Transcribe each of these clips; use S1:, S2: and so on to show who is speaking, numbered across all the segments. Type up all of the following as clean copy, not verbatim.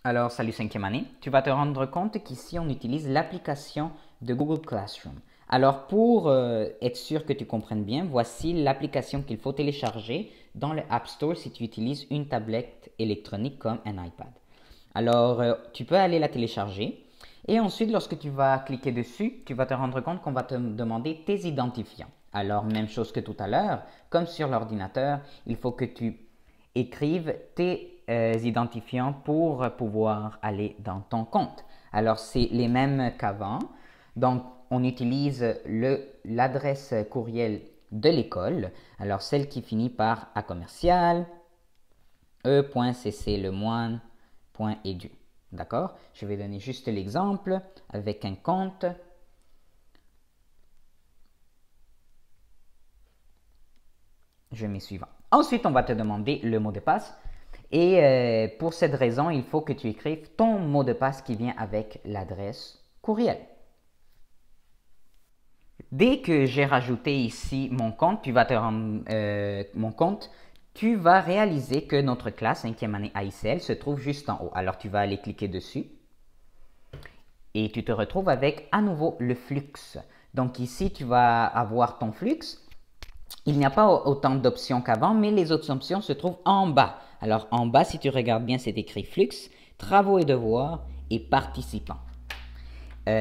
S1: Alors, salut cinquième année. Tu vas te rendre compte qu'ici, on utilise l'application de Google Classroom. Alors, pour être sûr que tu comprennes bien, voici l'application qu'il faut télécharger dans le App Store si tu utilises une tablette électronique comme un iPad. Alors, tu peux aller la télécharger et ensuite, lorsque tu vas cliquer dessus, tu vas te rendre compte qu'on va te demander tes identifiants. Alors, même chose que tout à l'heure, comme sur l'ordinateur, il faut que tu écrives tes identifiants pour pouvoir aller dans ton compte. Alors, c'est les mêmes qu'avant. Donc, on utilise l'adresse courriel de l'école. Alors, celle qui finit par A commercial, e.cclemoine.edu. D'accord? Je vais donner juste l'exemple avec un compte. Je mets suivant. Ensuite, on va te demander le mot de passe. Et pour cette raison, il faut que tu écrives ton mot de passe qui vient avec l'adresse courriel. Dès que j'ai rajouté ici mon compte, tu vas réaliser que notre classe 5e année AICL se trouve juste en haut. Alors, tu vas aller cliquer dessus et tu te retrouves avec à nouveau le flux. Donc ici, tu vas avoir ton flux. Il n'y a pas autant d'options qu'avant, mais les autres options se trouvent en bas. Alors en bas, si tu regardes bien, c'est écrit flux, travaux et devoirs et participants.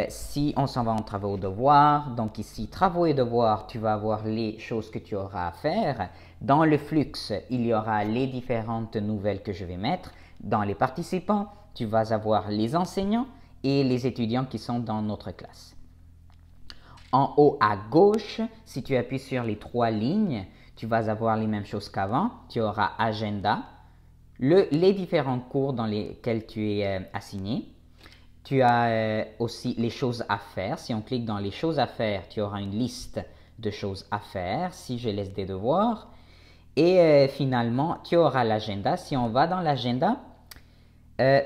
S1: Si on s'en va en travaux et devoirs, donc ici, travaux et devoirs, tu vas avoir les choses que tu auras à faire. Dans le flux, il y aura les différentes nouvelles que je vais mettre. Dans les participants, tu vas avoir les enseignants et les étudiants qui sont dans notre classe. En haut à gauche, si tu appuies sur les trois lignes, tu vas avoir les mêmes choses qu'avant. Tu auras agenda, les différents cours dans lesquels tu es assigné. Tu as aussi les choses à faire. Si on clique dans les choses à faire, tu auras une liste de choses à faire si je laisse des devoirs. Et finalement, tu auras l'agenda. Si on va dans l'agenda,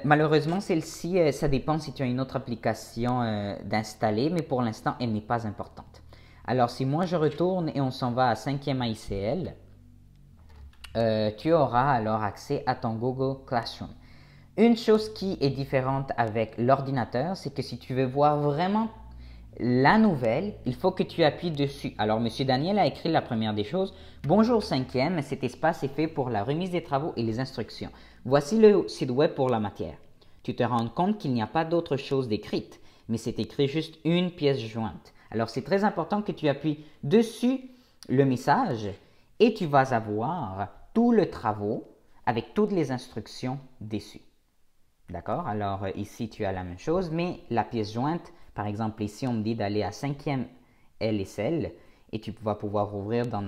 S1: malheureusement, celle-ci, ça dépend si tu as une autre application d'installer, mais pour l'instant, elle n'est pas importante. Alors, si moi je retourne et on s'en va à 5e AICL, tu auras alors accès à ton Google Classroom. Une chose qui est différente avec l'ordinateur, c'est que si tu veux voir vraiment la nouvelle, il faut que tu appuies dessus. Alors, M. Daniel a écrit la première des choses. Bonjour 5e, cet espace est fait pour la remise des travaux et les instructions. Voici le site web pour la matière. Tu te rends compte qu'il n'y a pas d'autre chose décrite, mais c'est écrit juste une pièce jointe. Alors, c'est très important que tu appuies dessus le message et tu vas avoir tout le travaux avec toutes les instructions dessus. D'accord? Alors ici, tu as la même chose, mais la pièce jointe, par exemple, ici, on me dit d'aller à 5e LSL et tu vas pouvoir ouvrir dans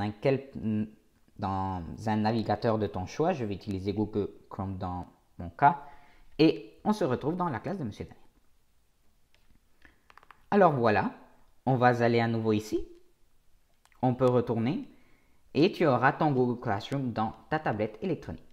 S1: un navigateur de ton choix. Je vais utiliser Google Chrome dans mon cas. Et on se retrouve dans la classe de M. Daniel. Alors voilà, on va aller à nouveau ici. On peut retourner et tu auras ton Google Classroom dans ta tablette électronique.